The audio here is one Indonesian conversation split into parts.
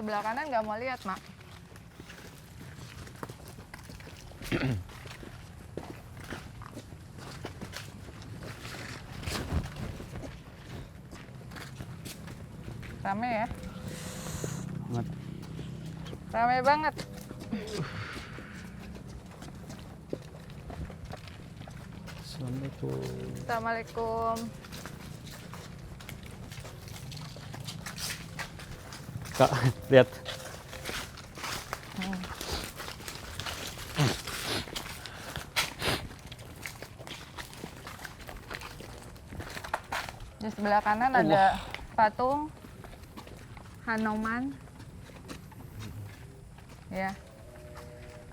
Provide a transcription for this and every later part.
sebelah kanan nggak mau lihat, Mak. Rame ya? Banget. Rame banget. Assalamualaikum. Assalamualaikum. Kak, lihat. Di sebelah kanan ada patung Hanoman. Ya.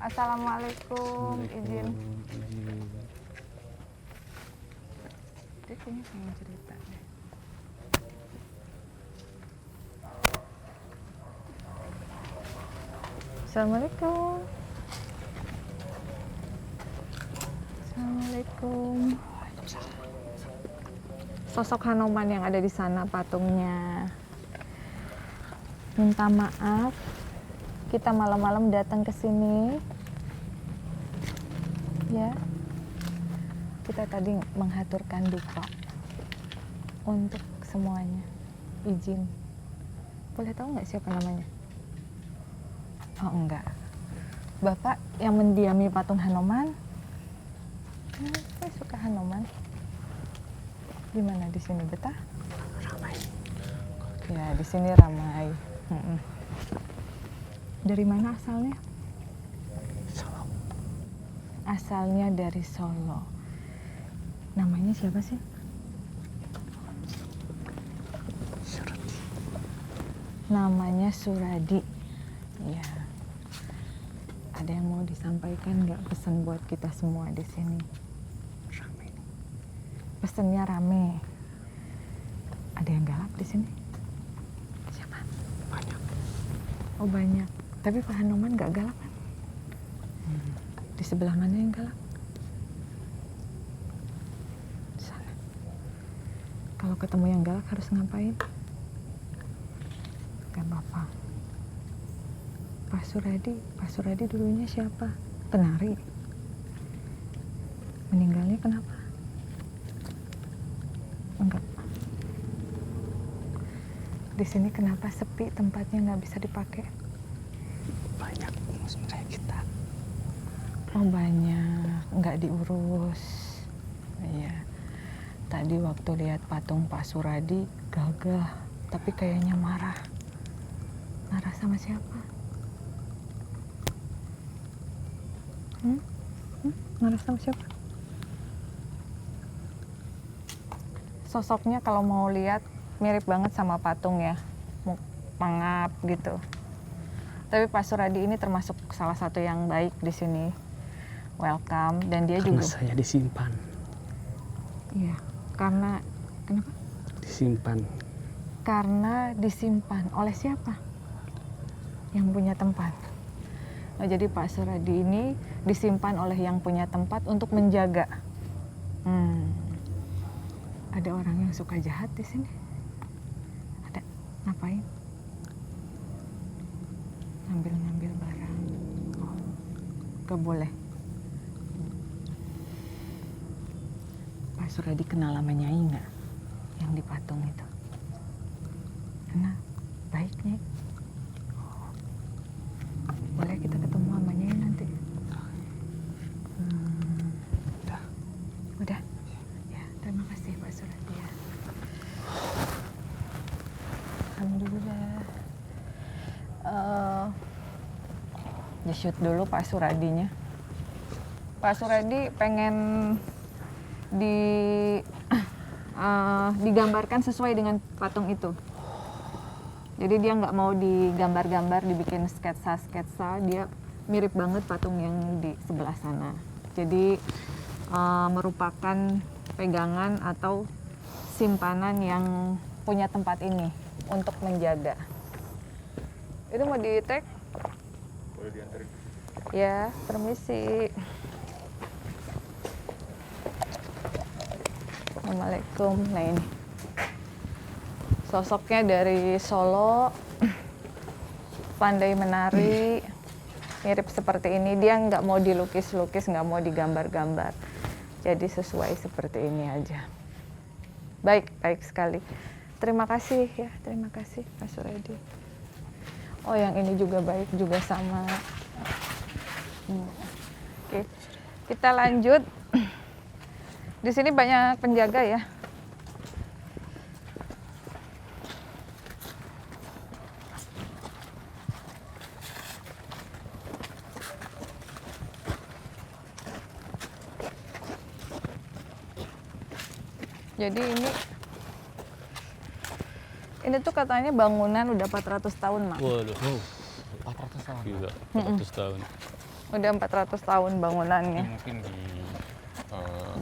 Assalamualaikum. Izin. Dia kayaknya pengen cerita deh. Assalamualaikum. Assalamualaikum. Sosok Hanoman yang ada di sana patungnya. Minta maaf, kita malam-malam datang ke sini. Ya. Kita tadi menghaturkan duka untuk semuanya. Izin. Boleh tahu nggak siapa namanya? Oh enggak. Bapak yang mendiami patung Hanoman. Saya suka Hanoman. Gimana di sini, betah? Ramai. Ya, di sini ramai. Dari mana asalnya? Solo. Asalnya dari Solo. Namanya siapa sih? Surati. Namanya Suradi. Ya. Ada yang mau disampaikan nggak, pesan buat kita semua di sini? Ramai. Pesennya rame. Ada yang galak di sini? Siapa? Banyak. Oh banyak. Tapi Pak Hanoman nggak galak kan? Di sebelah mana yang galak? Di sana. Kalau ketemu yang galak harus ngapain? Gak apa-apa. Pak Suradi dulunya siapa? Penari. Meninggalnya kenapa? Enggak. Di sini kenapa sepi, tempatnya nggak bisa dipakai? Banyak musuh kayak kita. Oh banyak, nggak diurus. Iya. Tadi waktu lihat patung Pak Suradi gagah, tapi kayaknya marah. Marah sama siapa? Marah sama siapa? Sosoknya kalau mau lihat mirip banget sama patung ya, mangap gitu. Tapi Pak Suradi ini termasuk salah satu yang baik di sini. Welcome, dan dia Karena juga. saya disimpan. Iya, karena kenapa? Disimpan. Karena disimpan oleh siapa? Yang punya tempat. Oh, jadi Pak Suradi ini disimpan oleh yang punya tempat untuk menjaga. Ada orang yang suka jahat di sini. Ada, ngapain? Ngambil barang. Oh, gak boleh. Pak Suradi kenal sama Nyai nggak? Yang di patung itu. Karena baik, Nyai. Boleh kita ketemu sama Nyai nanti? Udah? Ya, terima kasih Pak Suradi ya. Alhamdulillah. Di-shoot dulu Pak Suradinya. Pak Suradi pengen digambarkan sesuai dengan patung itu. Jadi dia nggak mau digambar-gambar, dibikin sketsa-sketsa. Dia mirip banget patung yang di sebelah sana. Jadi merupakan pegangan atau simpanan yang punya tempat ini untuk menjaga. Itu mau di-tag? Boleh diantarin. Ya, permisi. Assalamualaikum. Nah ini sosoknya dari Solo. pandai menari, mirip seperti ini. Dia nggak mau dilukis-lukis, nggak mau digambar-gambar. Jadi sesuai seperti ini aja. Baik, baik sekali. Terima kasih ya, terima kasih Pak Suredi. Oh, yang ini juga baik, juga sama. Oke, kita lanjut. Di sini banyak penjaga ya. Jadi ini tuh katanya bangunan udah 400 tahun, Mak. Waduh, 400 tahun. gila, 400 tahun. Udah 400 tahun bangunannya. Ini mungkin di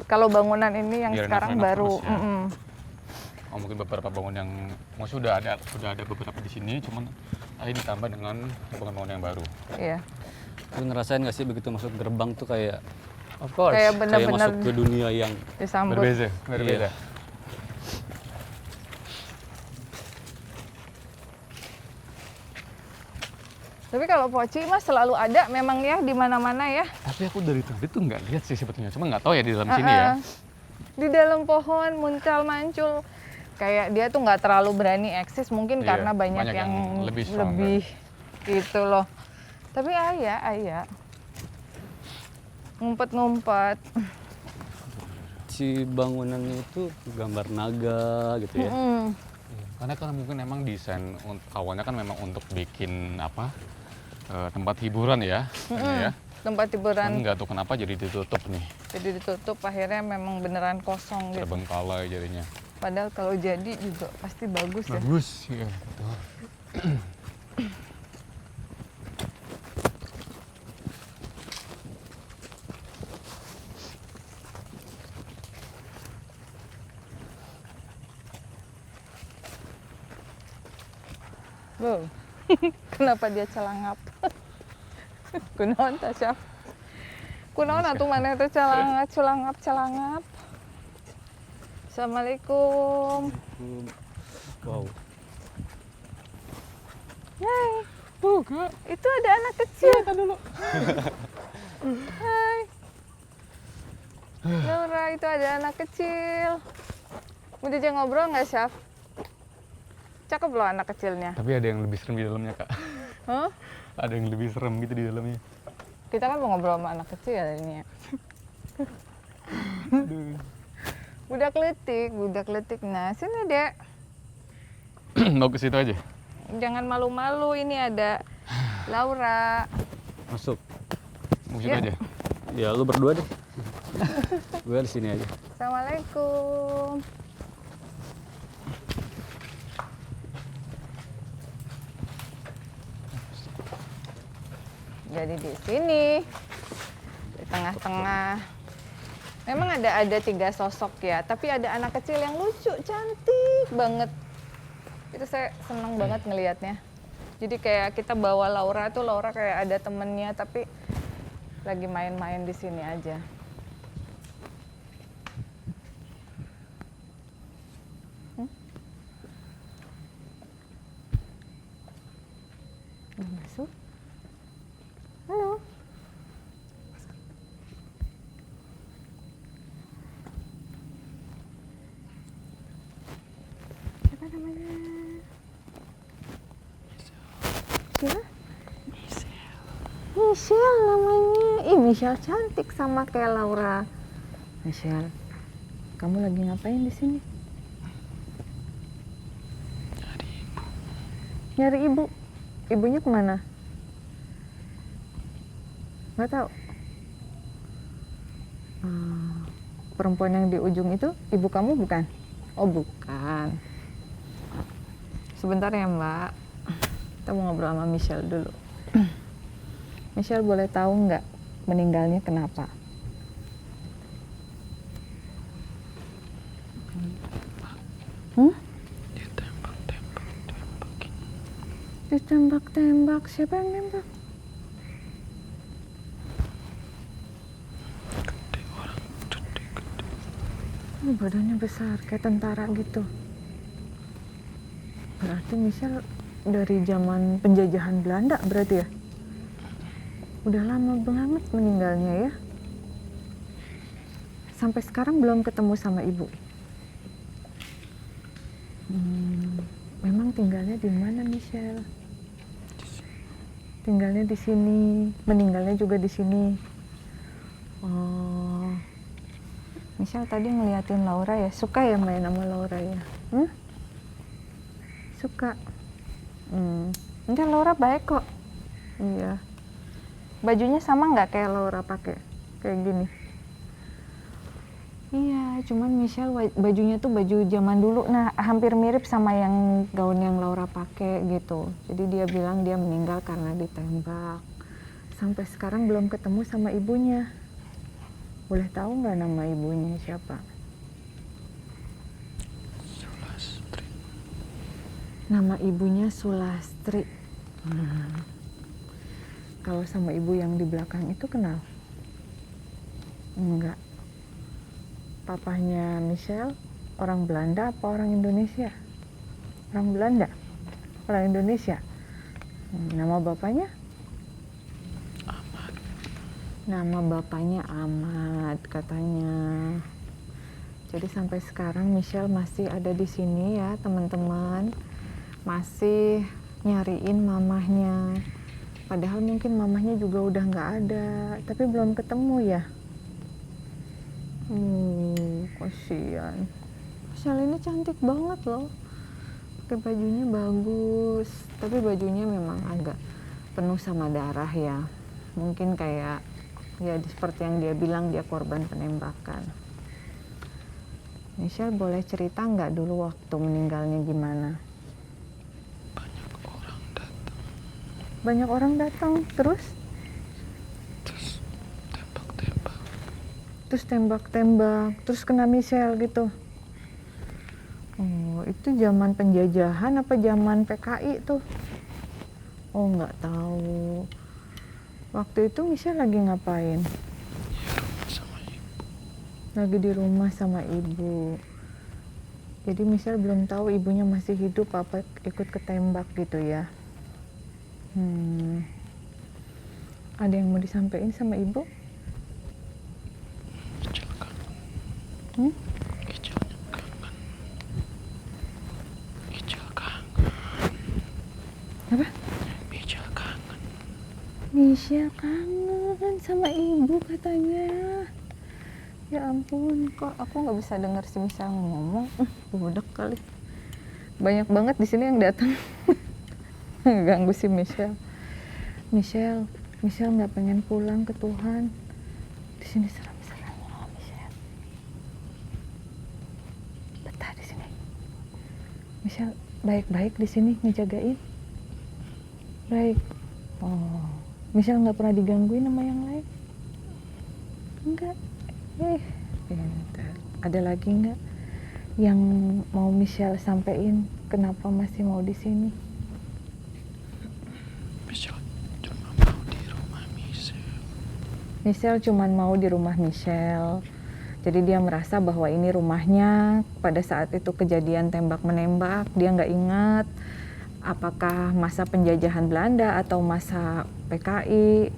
Kalau bangunan ini yang Biar sekarang renov-renov baru, terus ya. Mungkin beberapa bangun yang maksudnya sudah ada beberapa di sini, cuman ini ditambah dengan bangunan yang baru. iya. Lu ngerasain gak sih begitu masuk gerbang tuh kayak, of course, Kayak kayak bener-bener masuk ke dunia yang Disambut. Berbeda. Tapi kalau poci mas selalu ada memang ya di mana-mana ya. Tapi aku dari tadi tuh nggak lihat sih sebetulnya, cuma nggak tahu ya di dalam sini ya. Di dalam pohon muncul-mancul. Kayak dia tuh nggak terlalu berani eksis mungkin Iya, karena banyak yang lebih strong, lebih gitu loh. Tapi ayah. Ngumpet-ngumpet. si bangunannya itu gambar naga gitu ya. Karena kan mungkin emang desain awalnya kan memang untuk bikin apa tempat hiburan ya, ini ya. Tempat Cuman hiburan nggak tahu kenapa jadi ditutup nih, jadi ditutup akhirnya memang beneran kosong gitu. terbengkalai jadinya. Padahal kalau jadi juga pasti bagus ya. Bagus, ya. Betul. Wow. Kenapa dia celangap? Kunaon ta Syaf? Kunaon atuh maneh teh celangap. Assalamualaikum. Wow. Hai. Buka. Itu ada anak kecil. Kan dulu. Hai. Laura, itu ada anak kecil. Mau diajak ngobrol nggak, Syaf? Cakep loh anak kecilnya. Tapi ada yang lebih serem di dalamnya, Kak. Hah? Ada yang lebih serem gitu di dalamnya. Kita kan mau ngobrol sama anak kecil ya ini ya. Budak letik. Nah, sini, Dek. Mau ke situ aja. Jangan malu-malu, ini ada Laura. Masuk. Mau ke situ Ya. aja. Ya lu berdua deh. Gue di sini aja. Assalamualaikum. Jadi di sini, di tengah-tengah. Memang ada 3 sosok ya, tapi ada anak kecil yang lucu, cantik banget. Itu saya senang banget ngelihatnya. Jadi kayak kita bawa Laura tuh, Laura kayak ada temennya, tapi lagi main-main di sini aja. Udah masuk? Halo. Siapa namanya? Siapa? Michelle namanya. Ih, Michelle cantik sama kayak Laura. Michelle, kamu lagi ngapain di sini? Nyari ibu. Ibunya kemana? Nggak tahu. Perempuan yang di ujung itu ibu kamu bukan? Oh bukan. Sebentar ya Mbak. Kita mau ngobrol sama Michelle dulu. Michelle boleh tahu nggak meninggalnya kenapa? Ditembak-tembak. Siapa yang nembak? Oh, badannya besar, kayak tentara gitu. Berarti Michelle dari zaman penjajahan Belanda berarti ya? Udah lama banget meninggalnya ya. Sampai sekarang belum ketemu sama ibu. Memang tinggalnya di mana Michelle? Tinggalnya di sini, meninggalnya juga di sini. Oh, Michelle tadi ngeliatin Laura ya, suka ya main sama Laura ya? Suka. Enggak, Laura baik kok. Iya. Bajunya sama nggak kayak Laura pakai? Kayak gini. Iya, cuman Michelle bajunya tuh baju zaman dulu. Nah, hampir mirip sama yang gaun yang Laura pakai gitu. Jadi dia bilang dia meninggal karena ditembak. Sampai sekarang belum ketemu sama ibunya. Boleh tahu nggak nama ibunya siapa? Sulastri. Nama ibunya Sulastri. Kalau sama ibu yang di belakang itu kenal? Enggak. Papahnya Michelle orang Belanda apa orang Indonesia? Orang Belanda? Orang Indonesia? Nama bapaknya? Ahmad. Nama bapaknya Ahmad katanya. Jadi sampai sekarang Michelle masih ada di sini ya teman-teman. Masih nyariin mamahnya. Padahal mungkin mamahnya juga udah nggak ada. Tapi belum ketemu ya. Kasihan. Michelle ini cantik banget loh. Pakai bajunya bagus. Tapi bajunya memang agak penuh sama darah ya. Mungkin kayak ya seperti yang dia bilang dia korban penembakan. Michelle boleh cerita nggak dulu waktu meninggalnya gimana? Banyak orang datang. Terus Terus tembak-tembak. terus tembak-tembak, terus kena Michelle gitu. Oh, itu zaman penjajahan apa zaman PKI tuh? Oh, nggak tahu. Waktu itu Michelle lagi ngapain? Sama ibu. Lagi di rumah sama ibu. Jadi Michelle belum tahu ibunya masih hidup apa ikut ketembak gitu ya. Ada yang mau disampaikan sama ibu? Ijal kangen. Ijal kangen. Ijal kangen. Apa? Ijal kangen. Michelle kangen sama ibu katanya. Ya ampun, kok aku nggak bisa dengar si Michelle ngomong. Budak kali. Banyak banget di sini yang datang. Ganggu si Michelle. Michelle nggak pengen pulang ke Tuhan. Di sini serem-serem loh, Michelle. Betah di sini. Michelle baik-baik di sini ngejagain. Baik. Oh, Michelle nggak pernah digangguin sama yang lain. Enggak. Pintar. Ada lagi nggak yang mau Michelle sampein? Kenapa masih mau di sini? Michelle cuma mau di rumah Michelle. Jadi dia merasa bahwa ini rumahnya. Pada saat itu kejadian tembak-menembak, dia nggak ingat apakah masa penjajahan Belanda atau masa PKI.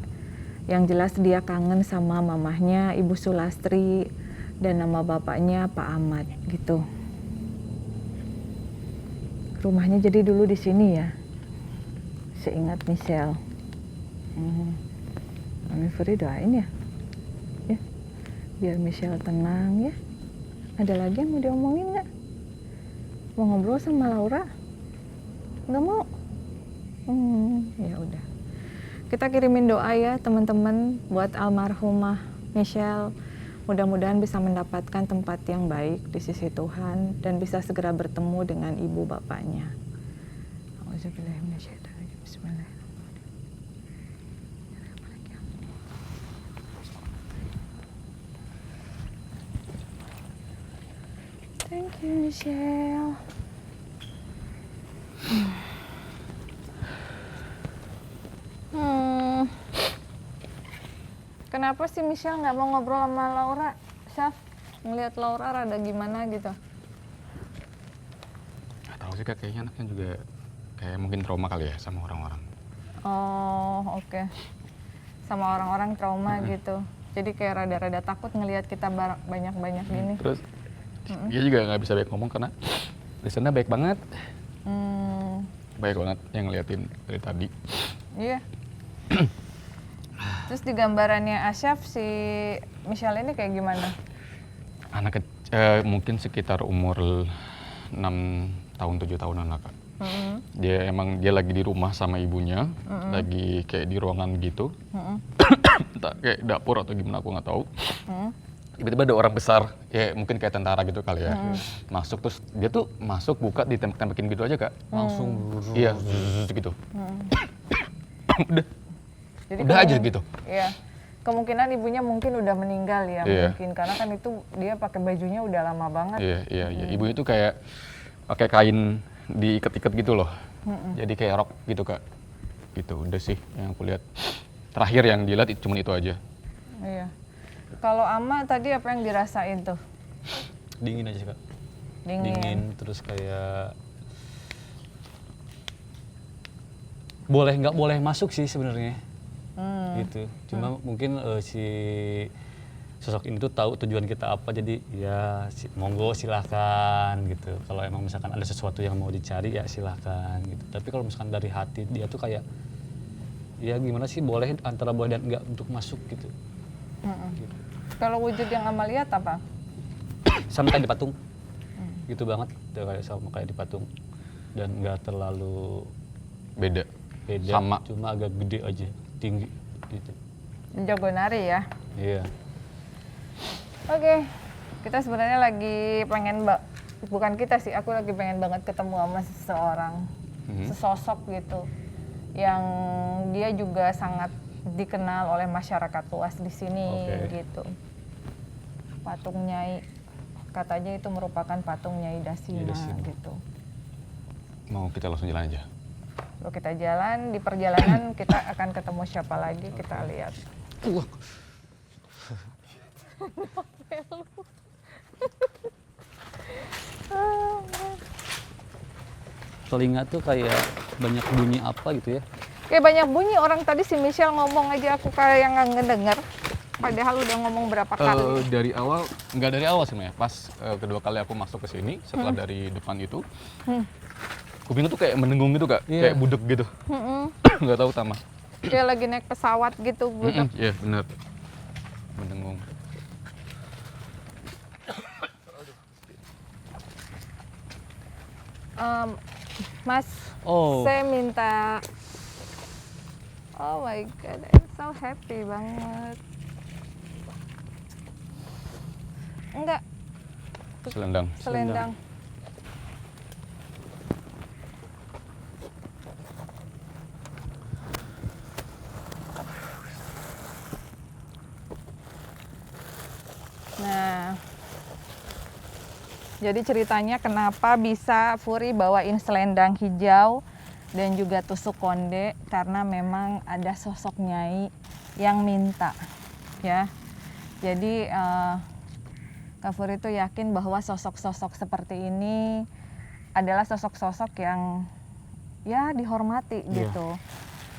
Yang jelas dia kangen sama mamahnya, Ibu Sulastri, dan nama bapaknya Pak Ahmad gitu. Rumahnya jadi dulu di sini ya, seingat Michelle. Mami Furi doain ya, biar Michelle tenang ya. Ada lagi yang mau diomongin nggak? Mau ngobrol sama Laura? Nggak mau? Ya udah. Kita kirimin doa ya teman-teman buat almarhumah Michelle. Mudah-mudahan bisa mendapatkan tempat yang baik di sisi Tuhan dan bisa segera bertemu dengan ibu bapaknya. Auzubillahiminasyaitonirrajim. Bismillahirrahmanirrahim. Thank you, Michelle. Kenapa sih Michelle nggak mau ngobrol sama Laura? Syaf, ngelihat Laura rada gimana gitu? Nggak tahu sih Kak, kayaknya anaknya juga kayak mungkin trauma kali ya sama orang-orang. Oh, oke. Sama orang-orang trauma gitu. Jadi kayak rada-rada takut ngelihat kita banyak-banyak gini. Terus dia juga nggak bisa baik ngomong karena listennya baik banget. Baik banget yang ngeliatin dari tadi. Iya. Terus di gambarannya Asyaf si Michelle ini kayak gimana? Anak mungkin sekitar umur 6 tahun 7 tahunan lah Kak. Dia lagi di rumah sama ibunya, lagi kayak di ruangan gitu. Entah kayak dapur atau gimana aku nggak tahu. Tiba-tiba ada orang besar, ya mungkin kayak tentara gitu kali ya. Masuk terus dia tuh masuk buka ditembak-tembakin gitu aja Kak. Langsung Iya, gitu. Jadi Udah aja gitu. Iya. Kemungkinan ibunya mungkin udah meninggal ya, Iya. mungkin karena kan itu dia pakai bajunya udah lama banget. Iya. Ibu itu kayak pakai kain diikat-ikat gitu loh. Jadi kayak rok gitu Kak. Gitu, udah sih yang aku lihat. Terakhir yang dilihat cuma itu aja. Iya. Kalau Ama tadi apa yang dirasain tuh? dingin aja sih, Kak. Dingin. Terus kayak boleh nggak boleh masuk sih sebenarnya. Gitu. Cuma mungkin si sosok ini tuh tahu tujuan kita apa, jadi ya monggo silahkan gitu. Kalau emang misalkan ada sesuatu yang mau dicari ya silahkan gitu. Tapi kalau misalkan dari hati dia tuh kayak ya gimana sih, boleh antara boleh dan enggak untuk masuk gitu. Gitu. Kalau wujud yang Ama lihat apa? Sama kayak di patung. Gitu banget, tuh kayak sama kayak di patung. Dan enggak terlalu Beda. beda, Sama. cuma agak gede aja, tinggi gitu. Jago nari ya. Iya. Oke, kita sebenarnya lagi pengen bukan kita sih, aku lagi pengen banget ketemu sama seseorang, sesosok gitu, yang dia juga sangat dikenal oleh masyarakat luas di sini gitu. Patung Nyai, katanya itu merupakan patung Nyai Dasina gitu. Mau kita langsung jalan aja? Lalu kita jalan, di perjalanan kita akan ketemu siapa lagi, kita lihat. Telinga tuh kayak banyak bunyi apa gitu ya. Kayak banyak bunyi, orang tadi si Michelle ngomong aja aku kayak yang nggak ngedenger. Padahal udah ngomong berapa kali. Dari awal, nggak dari awal sebenarnya. Pas kedua kali aku masuk ke sini, setelah dari depan itu, kupingnya tuh kayak mendengung gitu Kak, kayak budek gitu. Nggak tahu Tama. Kayak lagi naik pesawat gitu. Iya benar. Mendengung. Mas, Oh. saya minta. Oh my god, I'm so happy banget. Enggak, Selendang. selendang. Nah, jadi ceritanya kenapa bisa Furi bawain selendang hijau dan juga tusuk konde, karena memang ada sosok Nyai yang minta, ya. Jadi Kak Furi itu yakin bahwa sosok-sosok seperti ini adalah sosok-sosok yang ya dihormati gitu.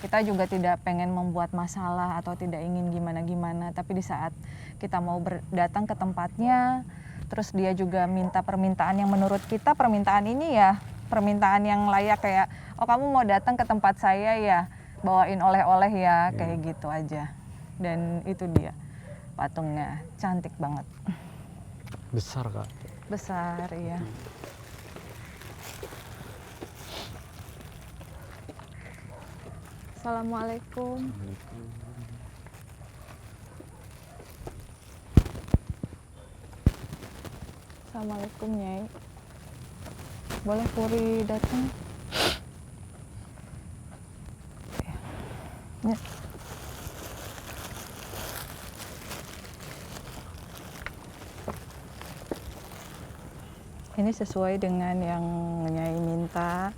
Kita juga tidak pengen membuat masalah atau tidak ingin gimana-gimana, tapi di saat kita mau datang ke tempatnya, terus dia juga minta permintaan yang menurut kita permintaan ini ya permintaan yang layak, kayak oh kamu mau datang ke tempat saya ya, bawain oleh-oleh ya, kayak gitu aja. Dan itu dia patungnya, cantik banget. Besar Kak. Besar ya. Assalamualaikum. Assalamualaikum Nyai. Boleh Puri datang? Ya. Ini sesuai dengan yang Nyai minta,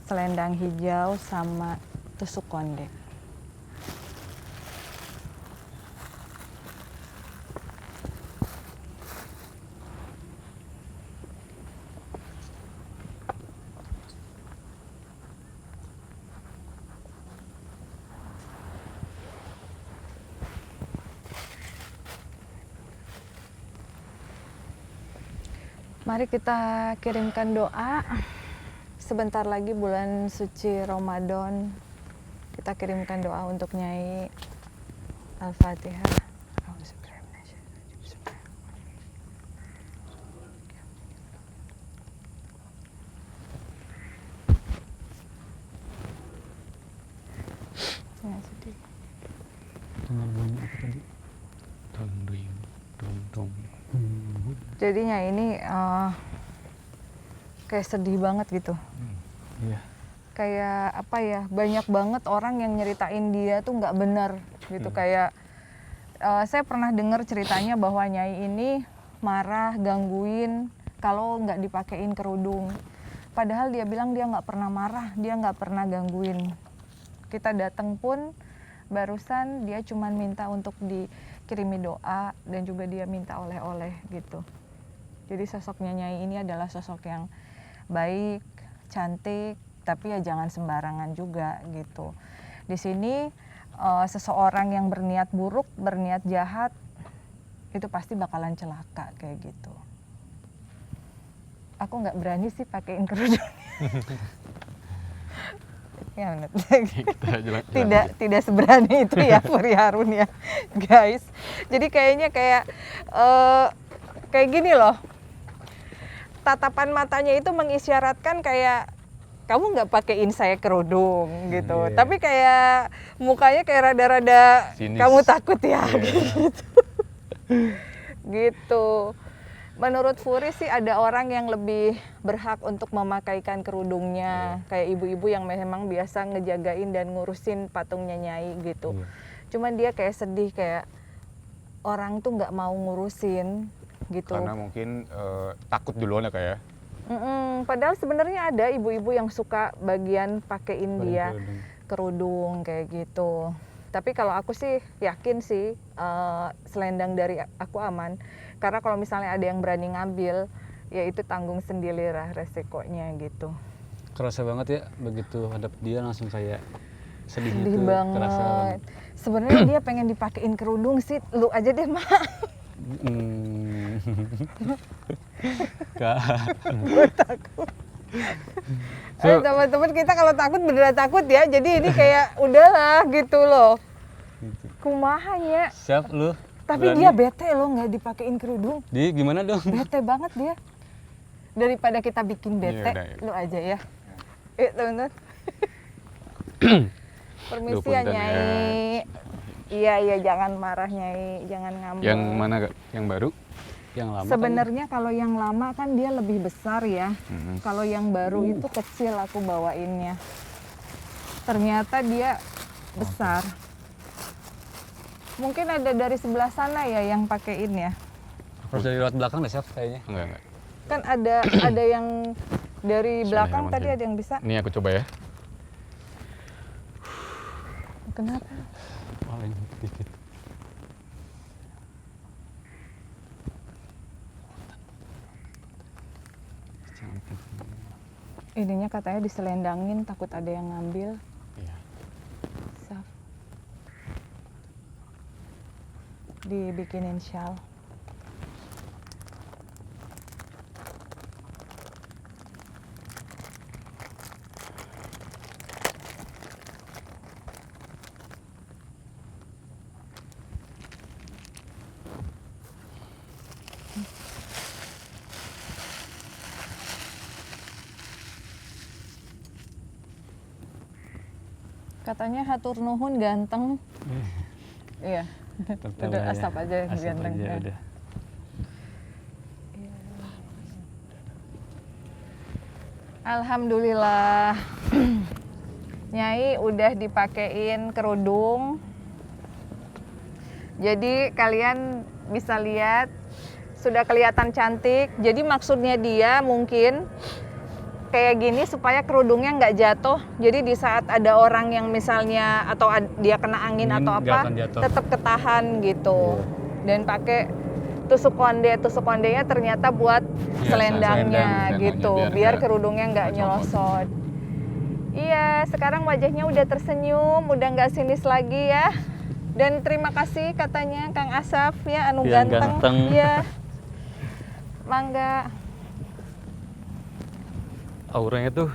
selendang hijau sama tusuk konde. Mari kita kirimkan doa. Sebentar lagi bulan suci Ramadan. Kita kirimkan doa untuk Nyai. Al-Fatihah. Ya, sedih. Dengar bunyi apa tadi? Dong ding, dong dong. Jadinya ini kayak sedih banget gitu. Iya. Kayak apa ya, banyak banget orang yang nyeritain dia tuh nggak benar gitu. Kayak saya pernah dengar ceritanya bahwa Nyai ini marah, gangguin kalau nggak dipakein kerudung. Padahal dia bilang dia nggak pernah marah, dia nggak pernah gangguin. Kita datang pun barusan dia cuman minta untuk dikirimi doa dan juga dia minta oleh-oleh gitu. Jadi sosoknya Nyai ini adalah sosok yang baik, cantik, tapi ya jangan sembarangan juga gitu. Di sini seseorang yang berniat buruk, berniat jahat, itu pasti bakalan celaka kayak gitu. Aku nggak berani sih pakein kerudung. Ya, bener. tidak seberani itu ya Puri Harun ya guys. Jadi kayaknya kayak gini loh, tatapan matanya itu mengisyaratkan kayak kamu nggak pakein saya kerudung gitu. Iya. Tapi kayak mukanya kayak rada-rada Sinis. kamu takut ya Iya. gitu. Gitu. Menurut Furi sih ada orang yang lebih berhak untuk memakaikan kerudungnya, kayak ibu-ibu yang memang biasa ngejagain dan ngurusin patungnya Nyai gitu. Iya. Cuman dia kayak sedih, kayak orang tuh nggak mau ngurusin gitu. Karena mungkin takut duluan ya Kak ya. Padahal sebenarnya ada ibu-ibu yang suka bagian pakein dia kerudung kayak gitu. Tapi kalau aku sih yakin sih selendang dari aku aman. Karena kalau misalnya ada yang berani ngambil, ya itu tanggung sendiri lah resikonya gitu. Kerasa banget ya begitu hadap dia langsung kayak sedihnya Sedih tuh kerasa banget. banget. Sebenarnya dia pengen dipakein kerudung sih, lu aja deh mak. Kak. Gue takut. Teman-teman kita kalau takut beneran takut ya. Jadi ini kayak udahlah gitu loh. Kumahanya. Siap lu. Tapi berani. dia bete loh nggak dipakein kerudung. Di gimana dong? Bete banget dia. Daripada kita bikin bete, Iya, udah, ya. lu aja ya. Teman-teman. Permisi ya Punten ya. Nyai. Iya jangan marah Nyai, jangan ngambek. Yang mana Kak? Yang baru? Yang lama Sebenarnya kalau yang lama kan dia lebih besar ya. Mhm. Kalau yang baru itu kecil aku bawainnya. Ternyata dia besar. Mungkin ada dari sebelah sana ya yang pakein ya. harus dari lewat belakang deh Chef kayaknya. Enggak. Kan ada yang dari belakang tadi Bismillahirrahmanirrahim. ada yang bisa. Ini aku coba ya. Kenapa? Paling dikit. Ininya katanya diselendangin takut ada yang ngambil. Iya. Saf. Dibikinin shawl. Katanya hatur nuhun ganteng. Iya. Udah asap aja yang Asap ganteng. aja ya. udah. Alhamdulillah. Nyai udah dipakein kerudung. Jadi kalian bisa lihat sudah kelihatan cantik. Jadi maksudnya dia mungkin kayak gini supaya kerudungnya nggak jatuh. Jadi di saat ada orang yang misalnya atau dia kena angin atau Nggak apa, akan jatuh. tetap ketahan gitu. Dan pakai tusuk kondenya ternyata buat Iya, selendangnya selendang, gitu, selendangnya, biar biar kerudungnya nggak nggak copot. nyelosot. Iya, sekarang wajahnya udah tersenyum, udah nggak sinis lagi ya. Dan terima kasih katanya Kang Asaf ya, anu Yang ganteng. ganteng. Iya. Mangga. auranya tuh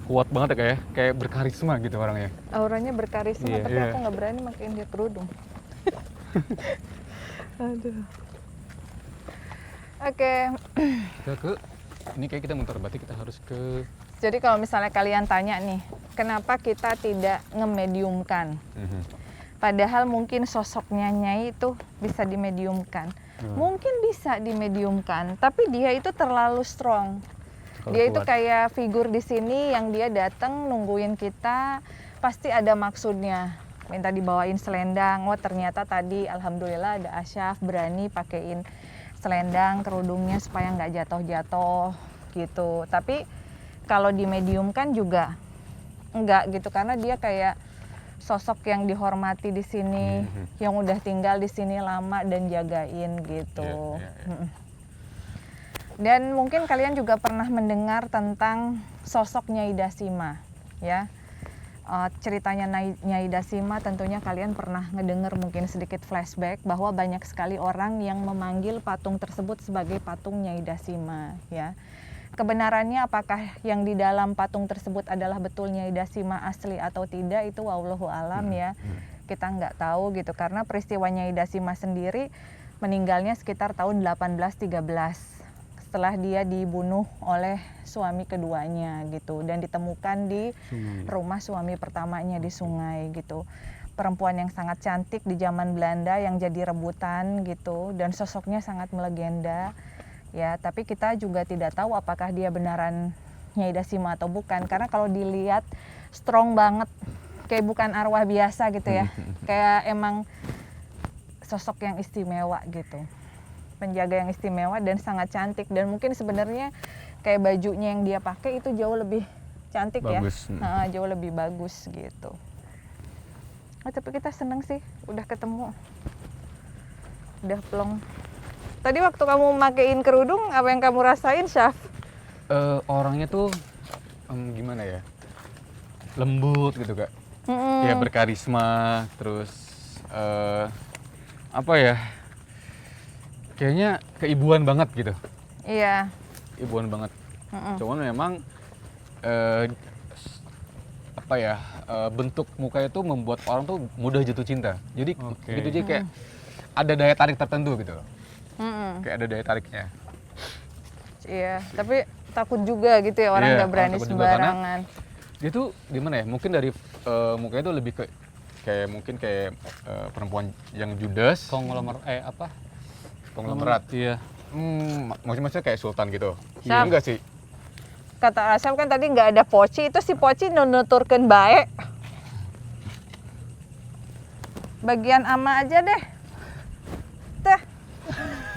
kuat banget ya kayak berkarisma gitu orangnya. Auranya berkarisma, Iya. tapi Iya. aku nggak berani makein dia kerudung. Aduh. Oke, Kita ke ini kayak kita muter berarti kita harus ke jadi kalau misalnya kalian tanya nih, kenapa kita tidak ngemediumkan? Padahal mungkin sosoknya Nyai itu bisa dimediumkan. Mungkin bisa dimediumkan, tapi dia itu terlalu strong. Kalau Dia itu kuat. kayak figur di sini yang dia datang nungguin kita, pasti ada maksudnya. Minta dibawain selendang. Oh ternyata tadi alhamdulillah ada Asyaf berani pakein selendang kerudungnya supaya nggak jatuh-jatuh gitu. Tapi kalau dimediumkan juga enggak gitu, karena dia kayak sosok yang dihormati di sini, yang udah tinggal di sini lama dan jagain gitu. Iya, iya, iya. Mm-mm. Dan mungkin kalian juga pernah mendengar tentang sosok Nyai Dasima, ya. Ceritanya Nyai Dasima tentunya kalian pernah ngedenger mungkin sedikit flashback bahwa banyak sekali orang yang memanggil patung tersebut sebagai patung Nyai Dasima, ya. Kebenarannya apakah yang di dalam patung tersebut adalah betul Nyai Dasima asli atau tidak, itu wallahu alam ya. Kita nggak tahu gitu, karena peristiwa Nyai Dasima sendiri meninggalnya sekitar tahun 1813 setelah dia dibunuh oleh suami keduanya gitu, dan ditemukan di rumah suami pertamanya di sungai gitu. Perempuan yang sangat cantik di zaman Belanda yang jadi rebutan gitu, dan sosoknya sangat melegenda. Ya, tapi kita juga tidak tahu apakah dia benaran Nyai Dasima atau bukan, karena kalau dilihat strong banget, kayak bukan arwah biasa gitu ya, kayak emang sosok yang istimewa gitu, penjaga yang istimewa dan sangat cantik. Dan mungkin sebenarnya kayak bajunya yang dia pakai itu jauh lebih cantik Bagus. ya, jauh lebih bagus gitu. Tapi kita seneng sih udah ketemu, udah plong. Tadi waktu kamu makein kerudung, apa yang kamu rasain, Syaf? Orangnya tuh gimana ya, lembut gitu kak, Mm-mm. ya berkarisma, terus apa ya, kayaknya keibuan banget gitu, Iya. ibuan banget. Mm-mm. Cuman memang apa ya, bentuk muka itu membuat orang tuh mudah jatuh cinta. Jadi Oke. gitu, jadi kayak ada daya tarik tertentu gitu, Mm-mm. kayak ada daya tariknya. Iya, tapi takut juga gitu ya, orang Iya, nggak berani orang takut juga karena sembarangan. Dia tuh gimana ya, mungkin dari mukanya tuh lebih ke kayak mungkin kayak perempuan yang judes, konglomerat. Iya. Maksudnya kayak sultan gitu. Syaf. Enggak sih. Kata Asyam kan tadi nggak ada poci, itu si poci nuturkeun bae. Bagian ama aja deh. Teh,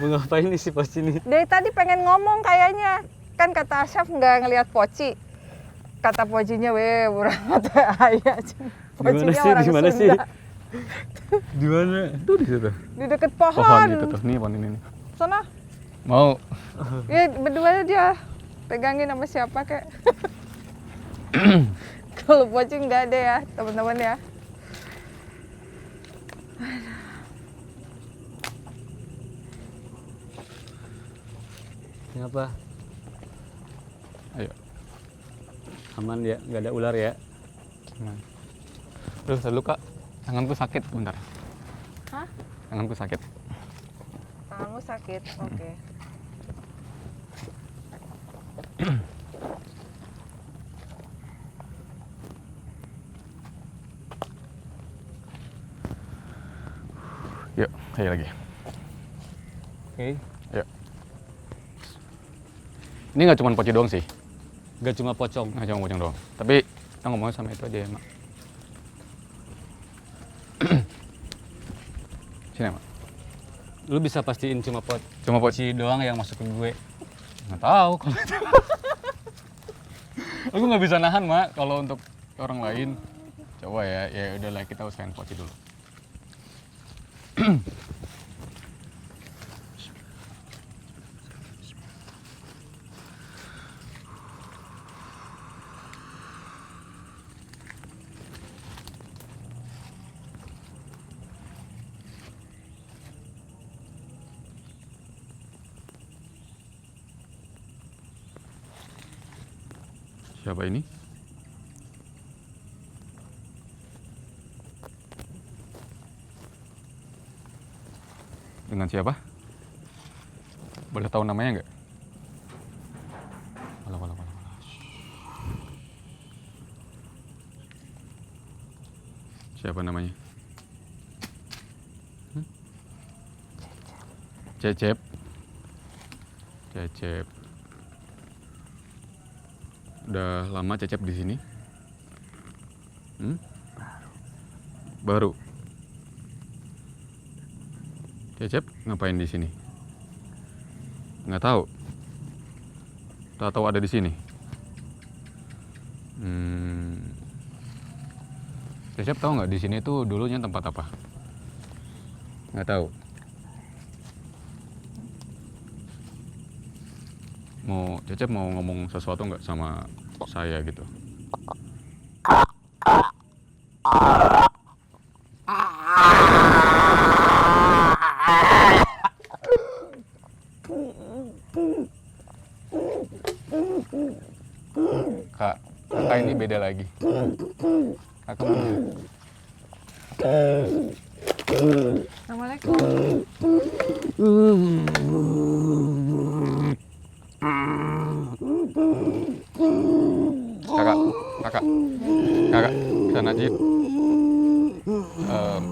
Mau ngapain nih si pasti nih? dari tadi pengen ngomong kayaknya. Kan kata Asyaf nggak ngelihat poci. Kata pocinya, weh, burang mata ayah. Pocinya orang Di mana sih? Sunda. Di mana? Tuh di situ. Di deket pohon. Pohon gitu tuh. Nih pohon ini nih. Sana. Mau Ya berdua dia pegangin sama siapa kek. Kalau poci nggak ada ya teman-teman ya. Kenapa? ayo. Aman ya, nggak ada ular ya? Nah. Terus dulu kak, tanganku sakit bentar. Hah? Tanganku sakit. Tanganmu sakit, oke. Yuk, ayo lagi. Oke. Yuk. Ini nggak cuma poci doang sih. Nggak cuma pocong. Nggak cuma pocong doang. Tapi kita ngomongnya sama itu aja ya, Mak. Sini, Mak. Lu bisa pastiin cuma Cuma poci. poci doang yang masuk ke gue. Nggak tahu kalau itu. Aku nggak bisa nahan, Mak, kalau untuk orang lain. Coba ya, ya udahlah kita usahain poci dulu. Siapa ini? Dengan siapa? Boleh tahu namanya nggak? Walah, walah, walah, walah. Siapa namanya? Cecep. Cecep. Udah lama Cecep di sini? Baru. Cecep ngapain di sini? Nggak tahu. Tahu ada di sini. Cecep tahu nggak di sini tuh dulunya tempat apa? Nggak tahu. Cecep mau ngomong sesuatu nggak sama saya gitu? Kakak ini beda lagi. Kakak mana? Assalamualaikum. Kakak, sana aja yuk.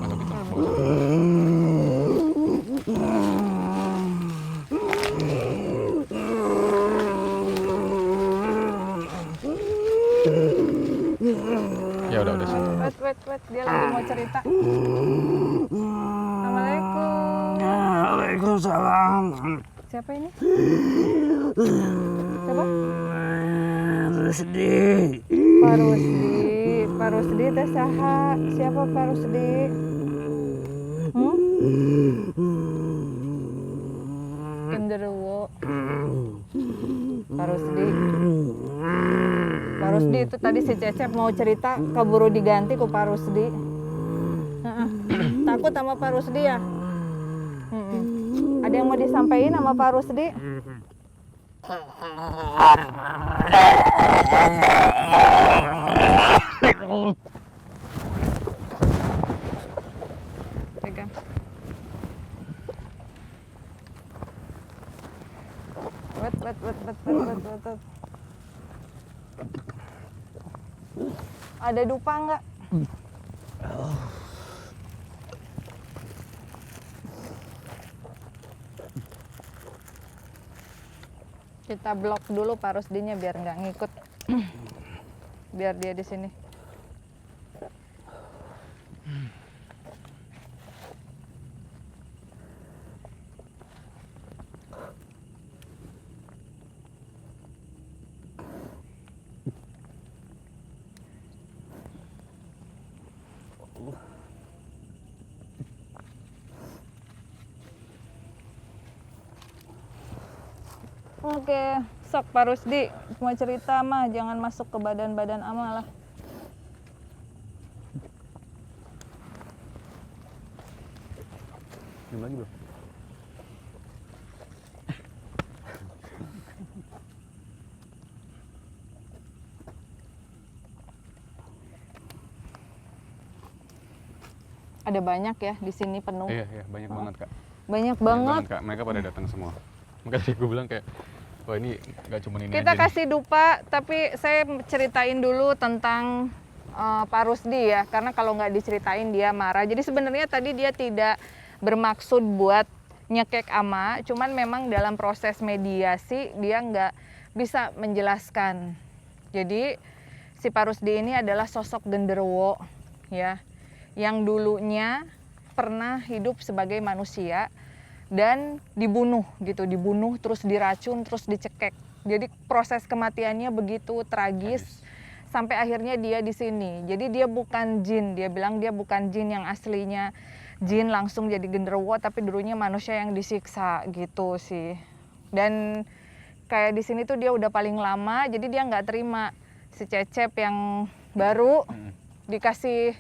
Masuk itu, bagus. Ya udah sini. Wait, dia lagi mau cerita. Assalamualaikum. Waalaikumsalam. Siapa ini? Siapa? Rusdi. Pak Rusdi. Pak Rusdi teh saha? Siapa Pak Rusdi? Genderuwo. Pak Rusdi. Pak Rusdi itu tadi si Cecep mau cerita keburu diganti ku Pak Rusdi. Takut sama Pak Rusdi ya? Ada yang mau disampaikan sama Pak Rusdi? Pegang. Wet. Ada dupa nggak? Kita blok dulu Pak Rusdinya biar nggak ngikut. Biar dia di sini. Oke, sok Pak Rusdi mau cerita mah jangan masuk ke badan-badan amal lah. Minum lagi belum? Ada banyak ya di sini penuh. Iya, banyak banget Kak. Banyak Banyak banget. Kak. Mereka pada datang semua. Makanya tadi gue bilang kayak, wah ini nggak cuma ini Kita aja kasih dupa, tapi saya ceritain dulu tentang Pak Rusdi ya, karena kalau nggak diceritain dia marah. Jadi sebenarnya tadi dia tidak bermaksud buat nyekek ama, cuman memang dalam proses mediasi dia nggak bisa menjelaskan. Jadi si Pak Rusdi ini adalah sosok genderuwo ya, yang dulunya pernah hidup sebagai manusia dan dibunuh terus diracun, terus dicekek. Jadi proses kematiannya begitu tragis sampai akhirnya dia di sini. Jadi dia bukan jin, dia bilang dia bukan jin yang aslinya jin langsung jadi genderuwo, tapi dulunya manusia yang disiksa gitu sih. Dan kayak di sini tuh dia udah paling lama, jadi dia nggak terima si Cecep yang baru dikasih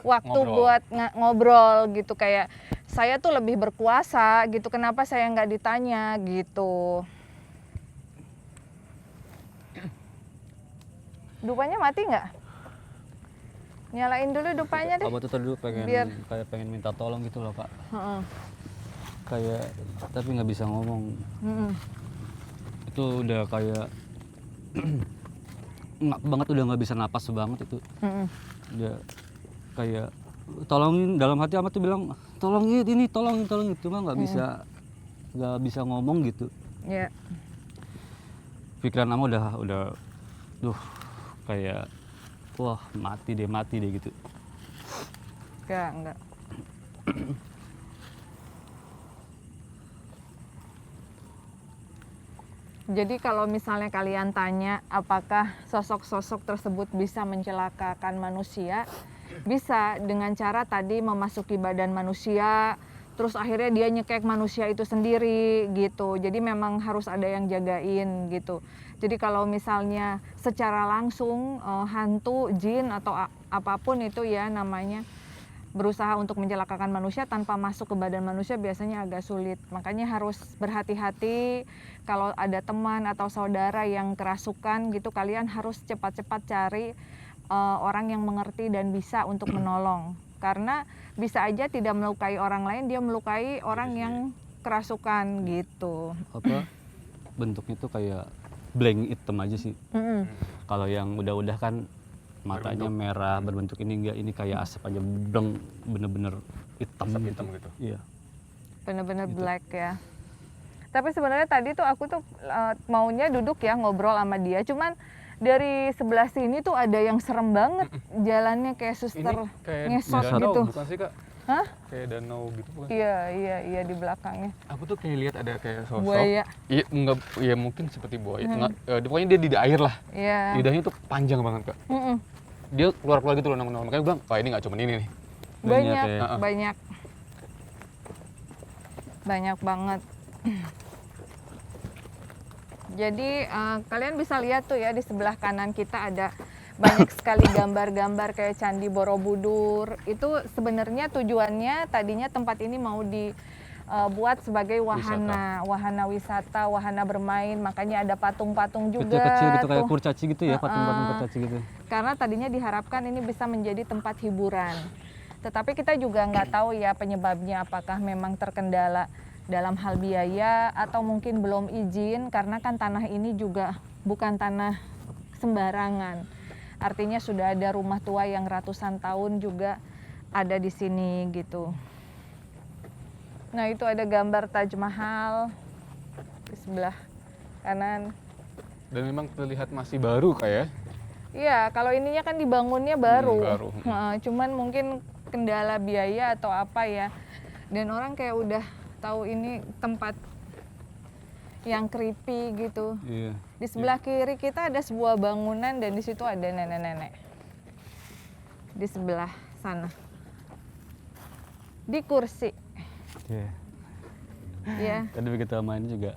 waktu buat ngobrol gitu, kayak saya tuh lebih berkuasa gitu, kenapa saya nggak ditanya gitu. Dupanya mati nggak? Nyalain dulu dupanya deh. Abah tuh tadi dulu pengen Biar- kayak pengen minta tolong gitu loh Kak. Heeh. Kayak tapi nggak bisa ngomong. Mm-mm. Itu udah kayak ngap banget, udah nggak bisa napas banget itu. Mm-mm. Udah kayak tolongin, dalam hati Ahmad tuh bilang tolongin ini, tolongin cuma nggak bisa ngomong gitu. Ya. Pikiran Ahmad udah duh kayak wah mati deh gitu. Enggak. Jadi kalau misalnya kalian tanya apakah sosok-sosok tersebut bisa mencelakakan manusia, bisa dengan cara tadi memasuki badan manusia, terus akhirnya dia nyekek manusia itu sendiri gitu. Jadi memang harus ada yang jagain gitu. Jadi kalau misalnya secara langsung hantu, jin atau apapun itu ya namanya berusaha untuk mencelakakan manusia tanpa masuk ke badan manusia biasanya agak sulit. Makanya harus berhati-hati kalau ada teman atau saudara yang kerasukan gitu, kalian harus cepat-cepat cari orang yang mengerti dan bisa untuk menolong. Karena bisa aja tidak melukai orang lain, dia melukai orang yang kerasukan gitu. Apa bentuknya tuh kayak blank hitam aja sih. Kalau yang udah kan matanya merah berbentuk ini enggak, ini kayak asap aja, bener-bener hitam. Asap hitam gitu. Iya. Bener-bener black ya. Tapi sebenarnya tadi tuh aku tuh maunya duduk ya ngobrol sama dia, cuman dari sebelah sini tuh ada yang serem banget jalannya kayak suster ngesot danau, gitu. bukan sih Kak? Hah? Kayak danau gitu bukan? Iya di belakangnya. Aku tuh kayak lihat ada kayak sosok. Buaya. Iya, enggak, ya mungkin seperti buaya. Pokoknya dia di air lah. Iya. Lidahnya tuh panjang banget Kak. Mm-mm. Dia keluar gitu loh nama-nama. Makanya gue bilang, wah ini nggak cuma ini nih. Banyak, ya. banyak banget. Jadi kalian bisa lihat tuh ya di sebelah kanan kita ada banyak sekali gambar-gambar kayak Candi Borobudur. Itu sebenarnya tujuannya tadinya tempat ini mau dibuat sebagai wahana wisata, wahana bermain. Makanya ada patung-patung juga. Kecil-kecil gitu kayak tuh. kurcaci gitu ya, patung-patung kurcaci gitu. Karena tadinya diharapkan ini bisa menjadi tempat hiburan. Tetapi kita juga nggak tahu ya penyebabnya, apakah memang terkendala dalam hal biaya atau mungkin belum izin, karena kan tanah ini juga bukan tanah sembarangan. Artinya sudah ada rumah tua yang ratusan tahun juga ada di sini gitu. Nah itu ada gambar Taj Mahal di sebelah kanan. Dan memang terlihat masih baru kayak. Iya, kalau ininya kan dibangunnya baru. Baru. Cuman mungkin kendala biaya atau apa ya. Dan orang kayak udah tahu ini tempat yang creepy gitu. Iya. Di sebelah kiri kita ada sebuah bangunan dan di situ ada nenek-nenek. Di sebelah sana. Di kursi. Iya. Ya. Tadi begitu main juga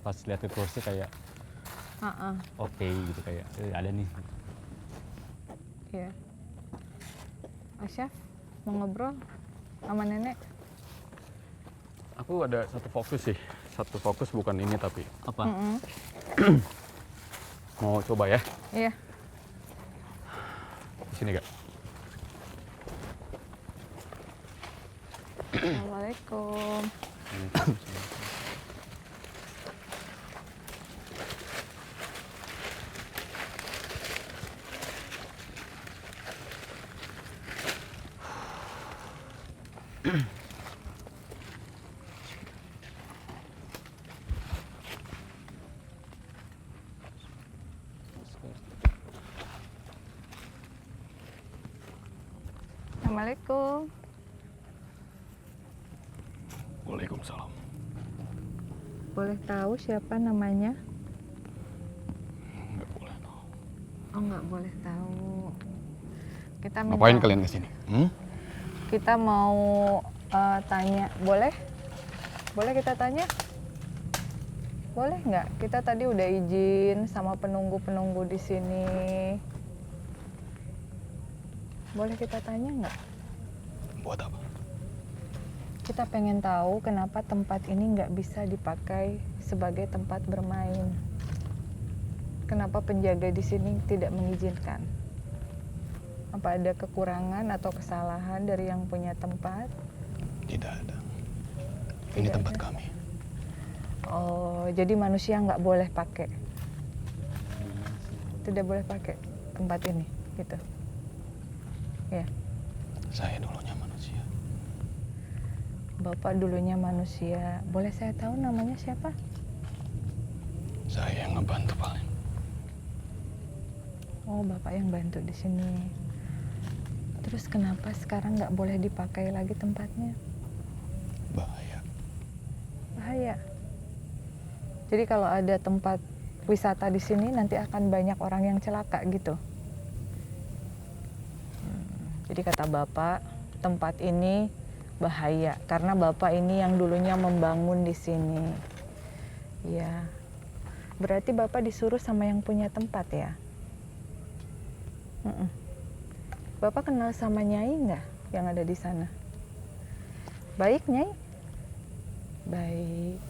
pas lihat ke kursi kayak oke gitu, kayak ada nih. Iya. Asyaf mau ngobrol sama nenek? Aku ada satu fokus sih. Satu fokus bukan ini tapi. Apa? Mau coba ya? Iya. Di sini Kak. Assalamualaikum. Assalamualaikum. Waalaikumsalam. Boleh tahu siapa namanya? Nggak boleh tahu. Oh, nggak boleh tahu. Kita minta, Ngapain kalian kesini? kita mau tanya, boleh? Boleh kita tanya? Boleh nggak? Kita tadi udah izin sama penunggu-penunggu di sini. Boleh kita tanya nggak? Buat apa? Kita pengen tahu kenapa tempat ini nggak bisa dipakai sebagai tempat bermain. Kenapa penjaga di sini tidak mengizinkan? Apa ada kekurangan atau kesalahan dari yang punya tempat? Tidak ada. Ini Tidak tempat ada. kami. Oh, jadi manusia nggak boleh pakai? Tidak boleh pakai tempat ini, gitu? Ya, Saya dulunya manusia. Bapak dulunya manusia. Boleh saya tahu namanya siapa? Saya yang ngebantu paling. Oh, Bapak yang bantu di sini. Terus kenapa sekarang nggak boleh dipakai lagi tempatnya? Bahaya. Bahaya. Jadi kalau ada tempat wisata di sini nanti akan banyak orang yang celaka gitu. Jadi kata Bapak, tempat ini bahaya karena Bapak ini yang dulunya membangun di sini. Ya. Berarti Bapak disuruh sama yang punya tempat ya? Mm-mm. Bapak kenal sama Nyai nggak yang ada di sana? Baik, Nyai? Baik.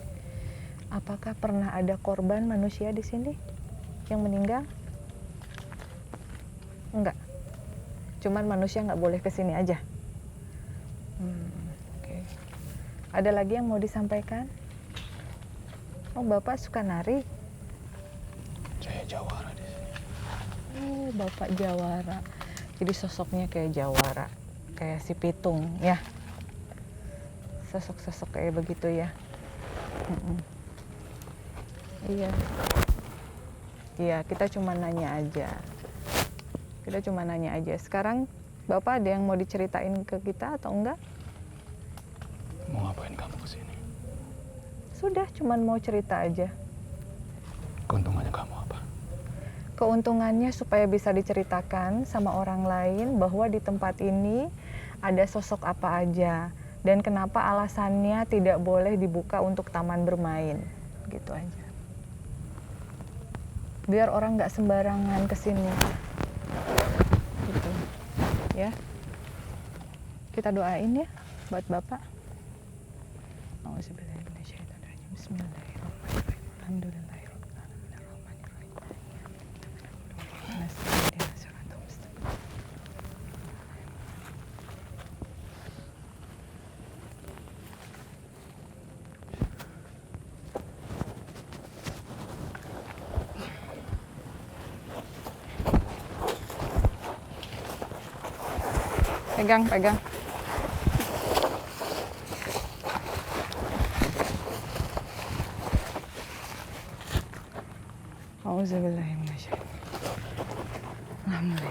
Apakah pernah ada korban manusia di sini yang meninggal? Enggak. Cuman manusia nggak boleh ke sini aja. Oke. Ada lagi yang mau disampaikan? Oh, Bapak suka nari? Saya jawara di sini. Oh, Bapak jawara. Jadi sosoknya kayak jawara, kayak si Pitung, ya. Sosok-sosok kayak begitu ya. Mm-mm. Iya. Iya, kita cuma nanya aja. Kita cuma nanya aja. Sekarang Bapak ada yang mau diceritain ke kita atau enggak? Mau ngapain kamu kesini? Sudah, cuma mau cerita aja. Keuntungannya kamu apa? Keuntungannya supaya bisa diceritakan sama orang lain bahwa di tempat ini ada sosok apa aja dan kenapa alasannya tidak boleh dibuka untuk taman bermain. Gitu aja. Biar orang nggak sembarangan kesini. Gitu. Ya. Kita doain ya buat Bapak. Auzubillahiminasyaitonirrajim. Bismillahirrahmanirrahim. Alhamdulillahirabbil alamin. Arrahmanirrahim. Nasta'in siratal mustaqim. Pegang, pegang. Auzubillahiminasyaitonirrajim. Alhamdulillah.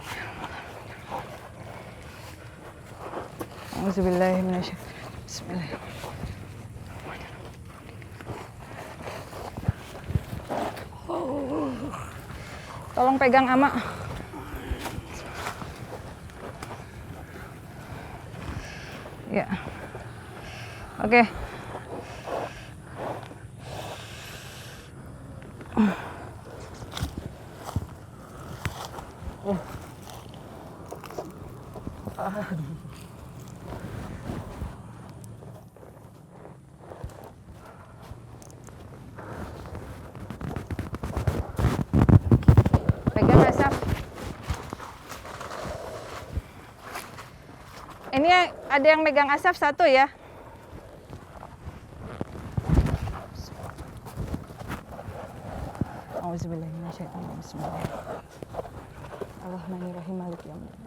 Auzubillahiminasyaitonirrajim. Bismillahirrahmanirrahim. Tolong pegang Ama. Ya. Oke. Pegang Asap. Ini ada yang megang Asap satu ya. Auzubillahiminasyaitonirrajim. Bismillahirrahmanirrahim. Ar-Rahmanirrahim. Maliki yaumiddin.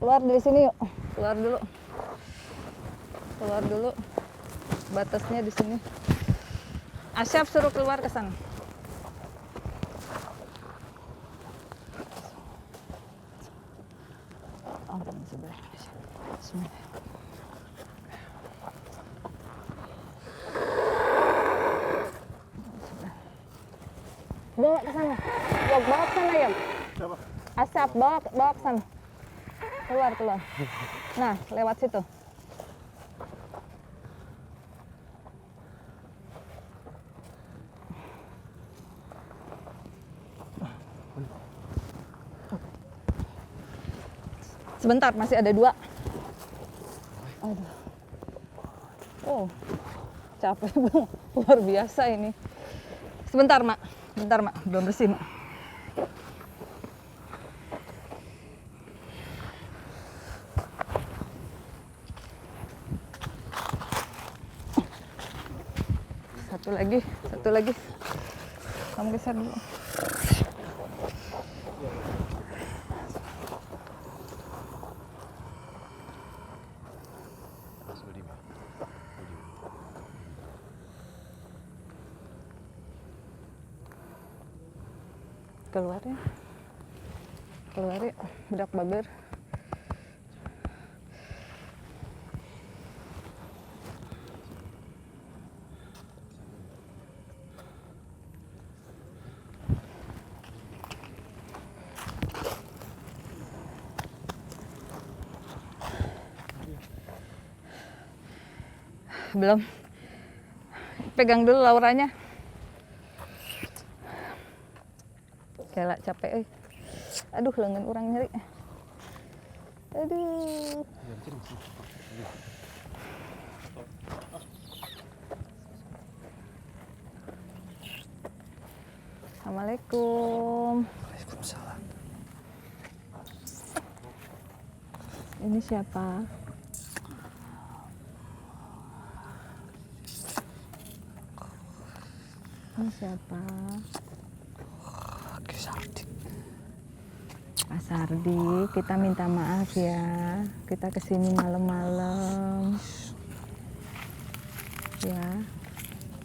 Keluar dari sini yuk. Keluar dulu. Keluar dulu. Batasnya di sini. Asyaf suruh keluar ke sana. Bismillah. Bawa ke sana. Bawa ke sana ya. Asap bawa ke sana. Keluar, keluar. Nah, lewat situ. Sebentar, masih ada 2. Aduh. Oh, capek Bang. Luar biasa ini. Sebentar, Mak. Bentar, Mak. Belum bersih, Mak. Satu lagi. Kamu geser dulu. Keluar ya, budak baber. Belum. Pegang dulu Lauranya. Gila capek. Aduh, lengan orang nyeri. Aduh. Assalamualaikum. Waalaikumsalam. Ini siapa? Ini siapa? Pak Sardi, kita minta maaf ya. Kita kesini malam-malam. Ya,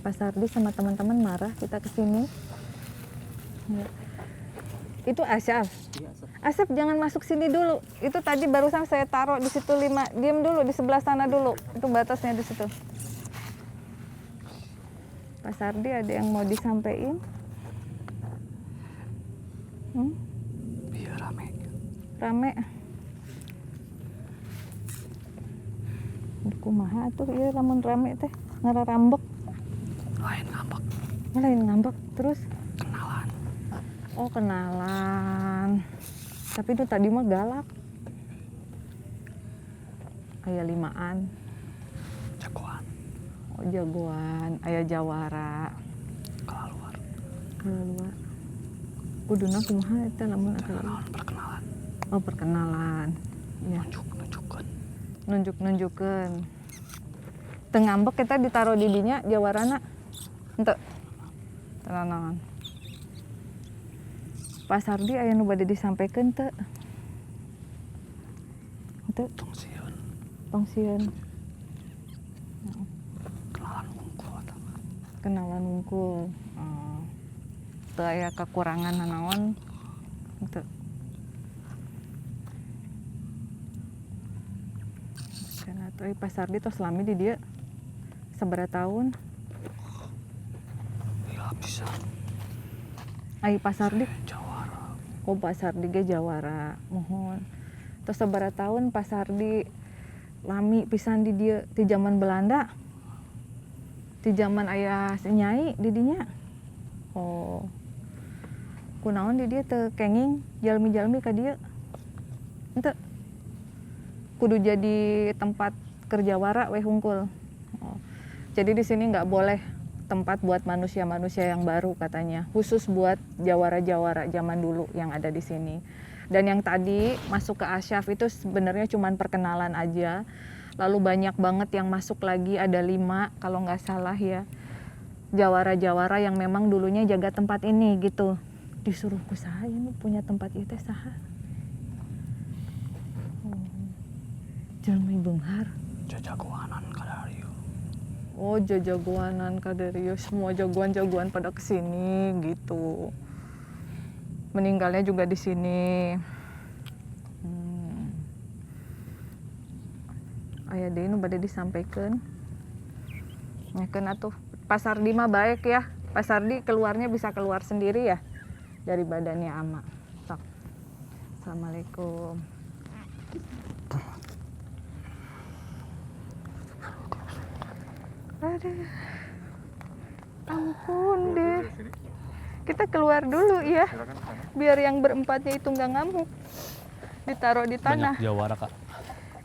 Pak Sardi sama teman-teman marah kita kesini. Ya. Itu Asyaf. Asyaf jangan masuk sini dulu. Itu tadi barusan saya taruh di situ 5. Diam dulu di sebelah sana dulu. Itu batasnya di situ. Pak Sardi ada yang mau disampaikan? Iya rame. Rame. Kumaha tuh ieu lamun rame teh ngararambek. Lain ngambek terus Kenalan. oh kenalan. Tapi itu tadi mah galak. Aya 5-an. Jagoan. Oh jagoan, aya jawara. Keluar. Keluar. Kuduna kumaha eta lamun atuh. Perkenalan. Oh perkenalan. Ya. Nunjuk-nunjukkeun. Teu ngambek kita ditaruh di dinya jawarana. Henteu. Tenang. Pak Sardi aya nu bade disampaikeun teu? Henteu. Tongsiun. Kenalan wungkul. Oh. Teu aya kekurangan nanaon. Henteu. Cenah teh Pak Sardi tos lami di dieu sabaraha tahun? Iya bisa. Ai Pak Sardi. Jawara. Oh Pak Sardi ge jawara. Mohon. Tos sabaraha tahun Pak Sardi lami pisan di dieu ti zaman Belanda? Ti zaman aya Nyai di dinya? Oh. Kunaon di dieu teu kenging jalmi-jalmi ka dieu? Henteu. Kudu jadi tempat kerja wara we hungkul. Oh. Jadi di sini nggak boleh tempat buat manusia-manusia yang baru katanya, khusus buat jawara-jawara zaman dulu yang ada di sini. Dan yang tadi masuk ke Asyaf itu sebenarnya cuma perkenalan aja. Lalu banyak banget yang masuk lagi, ada 5 kalau nggak salah ya. Jawara-jawara yang memang dulunya jaga tempat ini gitu. Disuruh ku saha ini punya tempat ieu teh saha? Jalmi beunghar. Jagoanan kadario. Oh jagoanan kadario, semua jagoan-jagoan pada kesini gitu. Meninggalnya juga di sini. Aya deui nu bade disampaikan. Nyakeun atuh. Pak Sardi mah baik ya. Pak Sardi keluarnya bisa keluar sendiri ya dari badannya Ama. Sok. Assalamualaikum. Aduh. Ampun deh. Kita keluar dulu ya. Biar yang berempatnya itu nggak ngamuk. ditaruh di tanah. Banyak jawara Kak.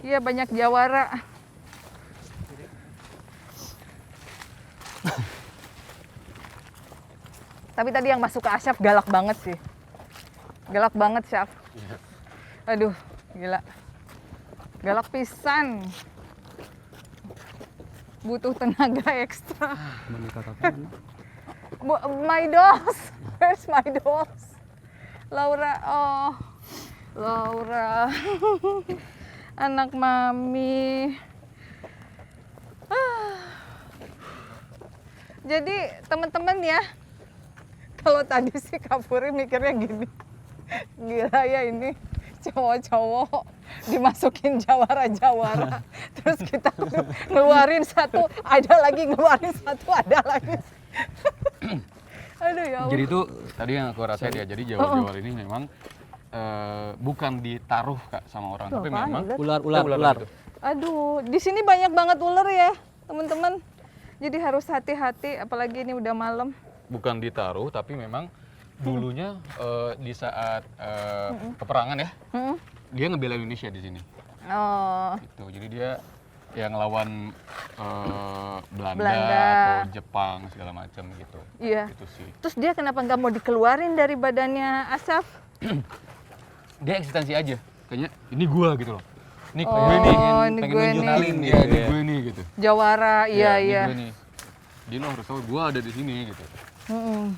Iya, banyak jawara. Tapi tadi yang masuk ke Asyaf galak banget sih. Galak banget, Syaf. Aduh, gila. Galak pisan. Butuh tenaga ekstra. My dolls. Where's my dolls? Laura, oh. Laura. Anak mami. Jadi teman-teman ya, kalau tadi sih Kak Puri mikirnya gini, gila ya ini cowok-cowok dimasukin jawara-jawara, terus kita ngeluarin satu, ada lagi, ngeluarin satu, ada lagi. Aduh ya Allah. Jadi itu tadi yang aku rasain ya, jadi jawar-jawar ini memang bukan ditaruh Kak sama orang, tapi apaan, memang Ular. itu. Aduh, di sini banyak banget ular ya, teman-teman. Jadi harus hati-hati, apalagi ini udah malam. Bukan ditaruh, tapi memang dulunya di saat peperangan ya, dia ngebela Indonesia di sini. Oh, Gitu. Jadi dia yang ngelawan Belanda Belanda. atau Jepang segala macam gitu. iya. Itu sih. Terus dia kenapa nggak mau dikeluarin dari badannya Asyaf? Dia eksistensi aja. Kayaknya ini gua gitu loh. Ini Oh, gue nih, ini pengen gue nunjukin nih. dia, ini gue nih gitu. Jawara, iya ini iya. gue nih. Dia lo harus tahu gua ada di sini gitu. Mm-mm.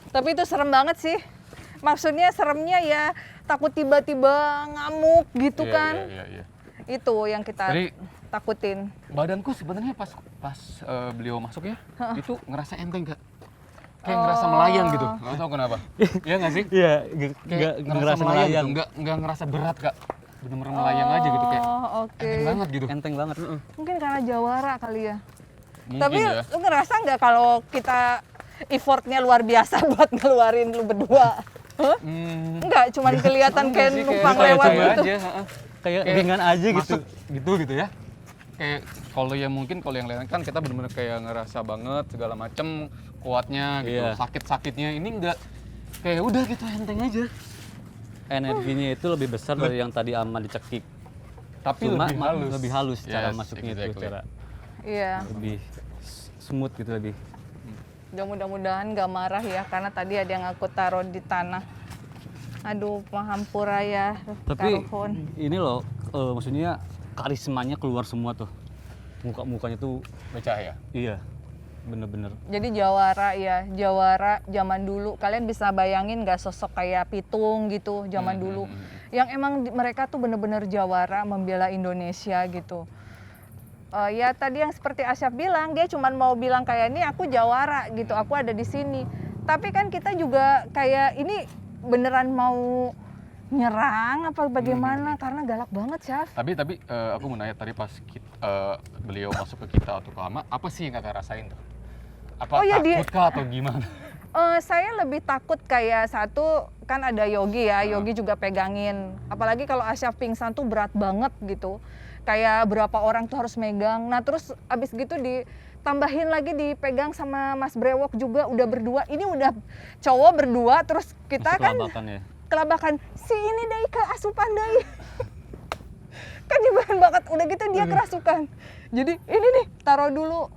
Tapi itu serem banget sih. Maksudnya seremnya ya takut tiba-tiba ngamuk gitu Iya, kan. Iya. Itu yang kita Jadi- takutin. Badanku sebenarnya pas beliau masuk ya, itu ngerasa enteng Kak. Kayak ngerasa melayang gitu. Nggak tahu kenapa. Iya nggak sih? Iya, Kayak ngerasa melayang gitu. Nggak ngerasa berat Kak. Bener-bener melayang aja gitu kayak Oh, oke. enteng banget gitu. enteng banget. Mungkin karena jawara kali ya. Mungkin Tapi ya. lu ngerasa nggak kalau kita effortnya luar biasa buat ngeluarin lu berdua? Hah? Enggak, cuman kelihatan kayak Sih, numpang kayak lewat coba gitu. aja, heeh. Kayak ringan aja gitu. Masuk gitu ya. Kayak kalau yang mungkin kalau yang lain kan kita benar-benar kayak ngerasa banget segala macem kuatnya gitu, Iya. sakit-sakitnya ini enggak kayak udah gitu enteng aja. Energinya itu lebih besar dari yang tadi Aman dicekik. Tapi Cuma lebih halus. cara Yes, masuknya itu, exactly. cara Iya. lebih smooth gitu lebih. Ya mudah-mudahan nggak marah ya, karena tadi ada yang aku taruh di tanah. Aduh, Mahampura ya, Tapi Karuhun. ini loh, maksudnya karismanya keluar semua tuh. Muka-mukanya tuh, Bercahaya. iya, bener-bener. Jadi Jawara ya, Jawara zaman dulu. Kalian bisa bayangin nggak sosok kayak Pitung gitu zaman dulu. Yang emang mereka tuh bener-bener Jawara membela Indonesia gitu. Ya tadi yang seperti Asyaf bilang, dia cuma mau bilang kayak ini aku Jawara gitu, aku ada di sini. Tapi kan kita juga kayak ini beneran mau nyerang apa bagaimana, karena galak banget Syaf. Tapi aku mau nanya tadi pas beliau masuk ke kita atau ke Ama, apa sih yang kakak rasain tuh? Apa Oh ya, takut kah atau gimana? Saya lebih takut kayak satu, kan ada Yogi ya, Yogi juga pegangin. Apalagi kalau Asyaf pingsan tuh berat banget gitu. Kayak berapa orang tuh harus megang. Nah terus abis gitu ditambahin lagi dipegang sama Mas Brewok juga, udah berdua. Ini udah cowok berdua, terus kita Masih kan kelabakan ya. kelabakan. Si ini dai ke asupan dai. Kan nyebelin banget, udah gitu dia kerasukan. Jadi ini nih, taruh dulu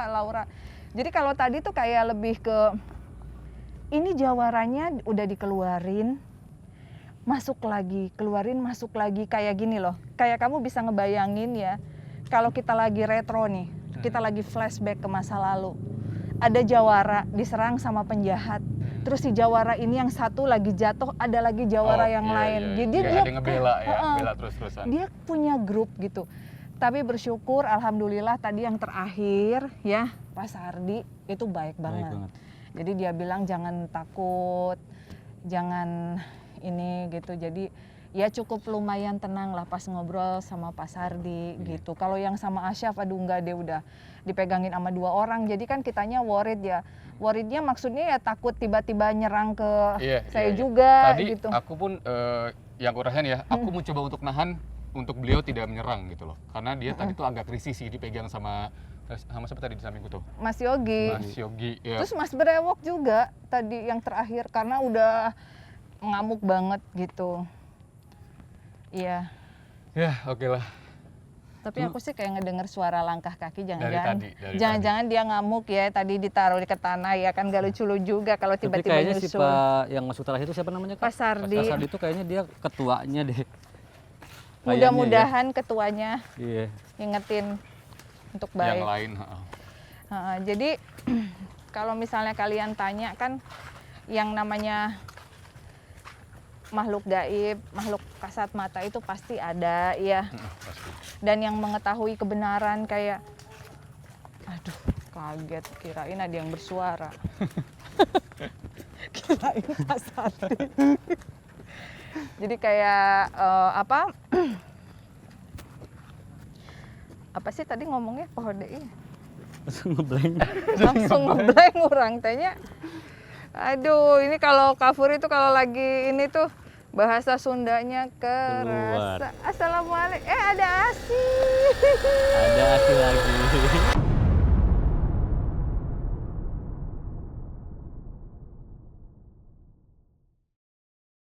Laura. Jadi kalau tadi tuh kayak lebih ke ini jawaranya udah dikeluarin, masuk lagi, keluarin, masuk lagi, kayak gini loh. Kayak kamu bisa ngebayangin ya, kalau kita lagi retro nih, kita lagi flashback ke masa lalu. Ada jawara diserang sama penjahat. Terus si jawara ini yang satu lagi jatuh, ada lagi jawara yang lain. Jadi Kayak dia ada yang ngebela ya, Heeh. bela terus-terusan. dia punya grup gitu. Tapi bersyukur alhamdulillah tadi yang terakhir ya Pak Sardi itu baik banget. banget. Jadi dia bilang jangan takut, jangan ini gitu. Jadi ya cukup lumayan tenang lah pas ngobrol sama Pak Sardi gitu. Kalau yang sama Asyaf aduh enggak, dia udah dipegangin sama 2 orang. Jadi kan kitanya worried ya. Worriednya maksudnya ya takut tiba-tiba nyerang ke saya juga Tadi gitu. aku pun yang aku rasain ya, aku mencoba untuk nahan untuk beliau tidak menyerang gitu loh. Karena dia tadi tuh agak risih sih dipegang sama siapa tadi di sampingku tuh? Mas Yogi. Mas Yogi. Ya. Terus Mas Brewok juga tadi yang terakhir karena udah ngamuk banget gitu. Iya. Ya, oke lah. Tapi aku sih kayak ngedenger suara langkah kaki, dari jangan-jangan dia ngamuk ya, tadi ditaruh di ke tanah ya kan, gak lucu juga kalau Tapi tiba-tiba kayaknya si nyusul. Pak yang masuk terakhir itu siapa namanya, Kak? Pak Sardi. Pak Sardi itu kayaknya dia ketuanya deh. Kayaknya Mudah-mudahan ketuanya ya. Iya. ngingetin untuk Yang baik. lain, Jadi kalau misalnya kalian tanya kan yang namanya makhluk gaib, makhluk kasat mata itu pasti ada ya. pasti. Dan yang mengetahui kebenaran kayak, aduh kaget kirain ada yang bersuara. Kirain Pak Sardi. Jadi kayak apa sih tadi ngomongnya pohon DI? Langsung ngeblank orang tanya. Aduh, ini kalau Kafur itu kalau lagi ini tuh bahasa Sundanya kerasa. Assalamualaikum. Ada Asi. Ada Asi lagi.